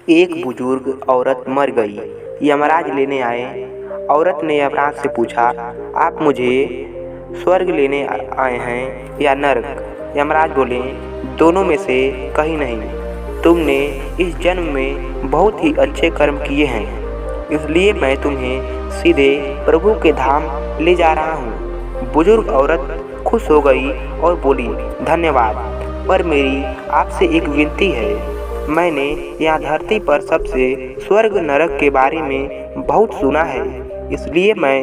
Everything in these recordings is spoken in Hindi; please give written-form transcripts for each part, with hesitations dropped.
एक बुजुर्ग औरत मर गई। यमराज लेने आए। औरत ने यमराज से पूछा, आप मुझे स्वर्ग लेने आए हैं या नरक? यमराज बोले, दोनों में से कहीं नहीं। तुमने इस जन्म में बहुत ही अच्छे कर्म किए हैं, इसलिए मैं तुम्हें सीधे प्रभु के धाम ले जा रहा हूँ। बुजुर्ग औरत खुश हो गई और बोली, धन्यवाद, पर मेरी आपसे एक विनती है। मैंने यहाँ धरती पर सबसे स्वर्ग नरक के बारे में बहुत सुना है, इसलिए मैं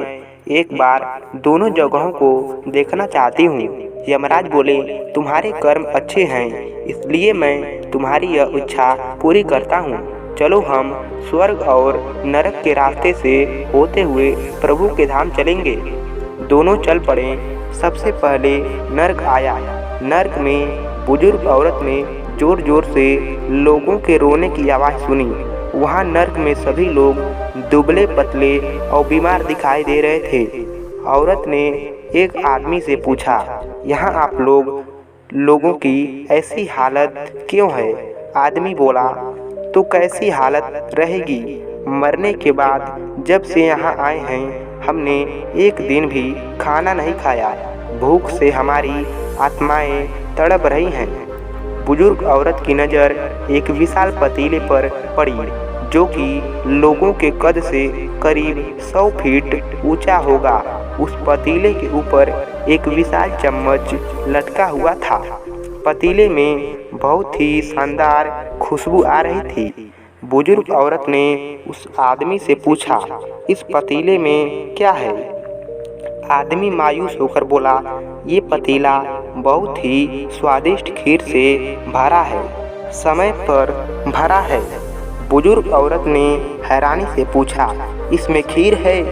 एक बार दोनों जगहों को देखना चाहती हूँ। यमराज बोले, तुम्हारे कर्म अच्छे हैं, इसलिए मैं तुम्हारी यह इच्छा पूरी करता हूँ। चलो हम स्वर्ग और नरक के रास्ते से होते हुए प्रभु के धाम चलेंगे। दोनों चल पड़े। सबसे पहले नरक आया। नरक में बुजुर्ग औरत ने जोर जोर से लोगों के रोने की आवाज़ सुनी। वहाँ नरक में सभी लोग दुबले पतले और बीमार दिखाई दे रहे थे। औरत ने एक आदमी से पूछा, यहाँ आप लोगों की ऐसी हालत क्यों है? आदमी बोला, तो कैसी हालत रहेगी? मरने के बाद जब से यहाँ आए हैं हमने एक दिन भी खाना नहीं खाया। भूख से हमारी आत्माएं तड़प रही हैं। बुजुर्ग औरत की नज़र एक विशाल पतीले पर पड़ी, जो कि लोगों के कद से करीब 100 फीट ऊंचा होगा। उस पतीले के ऊपर एक विशाल चम्मच लटका हुआ था। पतीले में बहुत ही शानदार खुशबू आ रही थी। बुजुर्ग औरत ने उस आदमी से पूछा, इस पतीले में क्या है? आदमी मायूस होकर बोला, ये पतीला बहुत ही स्वादिष्ट खीर से भरा है, समय पर भरा है। बुजुर्ग औरत ने हैरानी से पूछा, इसमें खीर है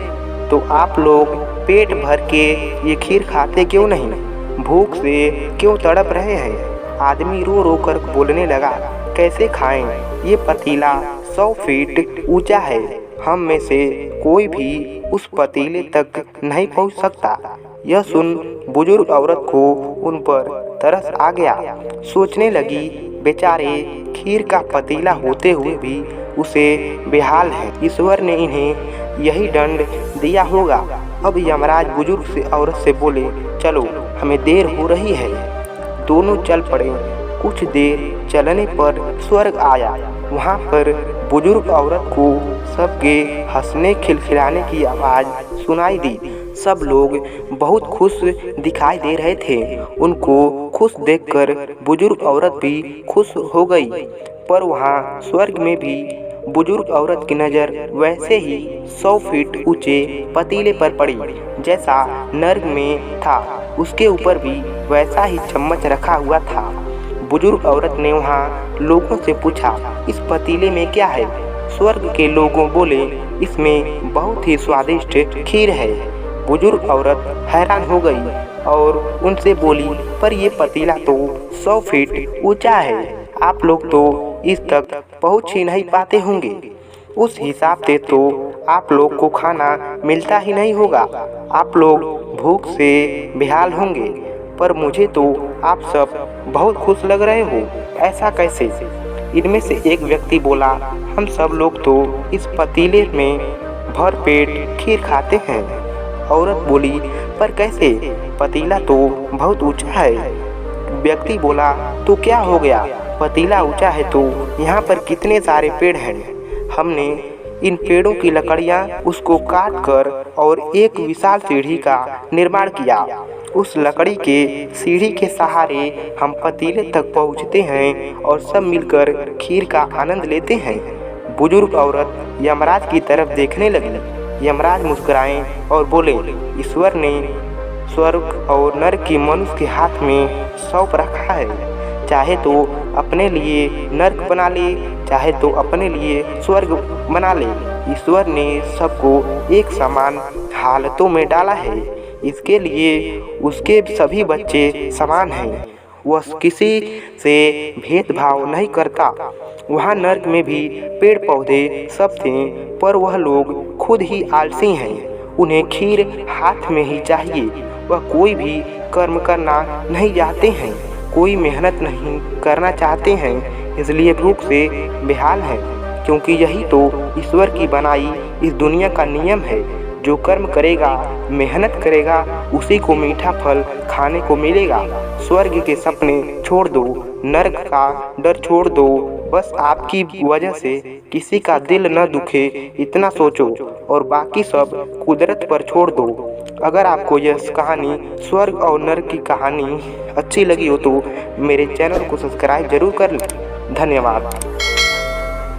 तो आप लोग पेट भर के ये खीर खाते क्यों नहीं? भूख से क्यों तड़प रहे हैं? आदमी रो रो कर बोलने लगा, कैसे खाएं? ये पतीला 100 फीट ऊंचा है, हम में से कोई भी उस पतीले तक नहीं पहुंच सकता। यह सुन बुजुर्ग औरत को उन पर तरस आ गया। सोचने लगी, बेचारे खीर का पतीला होते हुए भी उसे बेहाल है। ईश्वर ने इन्हें यही दंड दिया होगा। अब यमराज बुजुर्ग से औरत से बोले, चलो हमें देर हो रही है। दोनों चल पड़े। कुछ देर चलने पर स्वर्ग आया। वहाँ पर बुजुर्ग औरत को सबके हंसने खिलखिलाने की आवाज़ सुनाई दी। सब लोग बहुत खुश दिखाई दे रहे थे। उनको खुश देखकर बुजुर्ग औरत भी खुश हो गई। पर वहाँ स्वर्ग में भी बुजुर्ग औरत की नज़र वैसे ही 100 फीट ऊंचे पतीले पर पड़ी जैसा नर्क में था। उसके ऊपर भी वैसा ही चम्मच रखा हुआ था। बुजुर्ग औरत ने वहाँ लोगों से पूछा, इस पतीले में क्या है? स्वर्ग के लोगों बोले, इसमें बहुत ही स्वादिष्ट खीर है। बुजुर्ग औरत हैरान हो गई और उनसे बोली, पर ये पतीला तो 100 फीट ऊंचा है, आप लोग तो इस तक पहुँच ही नहीं पाते होंगे। उस हिसाब से तो आप लोग को खाना मिलता ही नहीं होगा। आप लोग भूख से बेहाल होंगे। पर मुझे तो आप सब बहुत खुश लग रहे हो, ऐसा कैसे? इनमें से एक व्यक्ति बोला, हम सब लोग तो इस पतीले में भर पेट खीर खाते हैं। औरत बोली, पर कैसे? पतीला तो बहुत ऊंचा है। व्यक्ति बोला, तो क्या हो गया? पतीला ऊंचा है तो यहाँ पर कितने सारे पेड़ हैं। हमने इन पेड़ों की लकड़ियाँ उसको काट कर और एक विशाल सीढ़ी का निर्माण किया। उस लकड़ी के सीढ़ी के सहारे हम पतीले तक पहुँचते हैं और सब मिलकर खीर का आनंद लेते हैं। बुजुर्ग औरत यमराज की तरफ देखने लगी। यमराज मुस्कुराए और बोले, ईश्वर ने स्वर्ग और नरक की मनुष्य के हाथ में सौंप रखा है। चाहे तो अपने लिए नरक बना ले, चाहे तो अपने लिए स्वर्ग बना ले। ईश्वर ने सबको एक समान हालतों में डाला है। इसके लिए उसके सभी बच्चे समान हैं। वह किसी से भेदभाव नहीं करता। वहाँ नरक में भी पेड़ पौधे सब थे, पर वह लोग खुद ही आलसी हैं। उन्हें खीर हाथ में ही चाहिए। वह कोई भी कर्म करना नहीं चाहते हैं, कोई मेहनत नहीं करना चाहते हैं, इसलिए भूख से बेहाल हैं। क्योंकि यही तो ईश्वर की बनाई इस दुनिया का नियम है। जो कर्म करेगा, मेहनत करेगा, उसी को मीठा फल खाने को मिलेगा। स्वर्ग के सपने छोड़ दो, नर्क का डर छोड़ दो। बस आपकी वजह से किसी का दिल न दुखे, इतना सोचो और बाकी सब कुदरत पर छोड़ दो। अगर आपको यह कहानी स्वर्ग और नर्क की कहानी अच्छी लगी हो तो मेरे चैनल को सब्सक्राइब जरूर कर लें। धन्यवाद।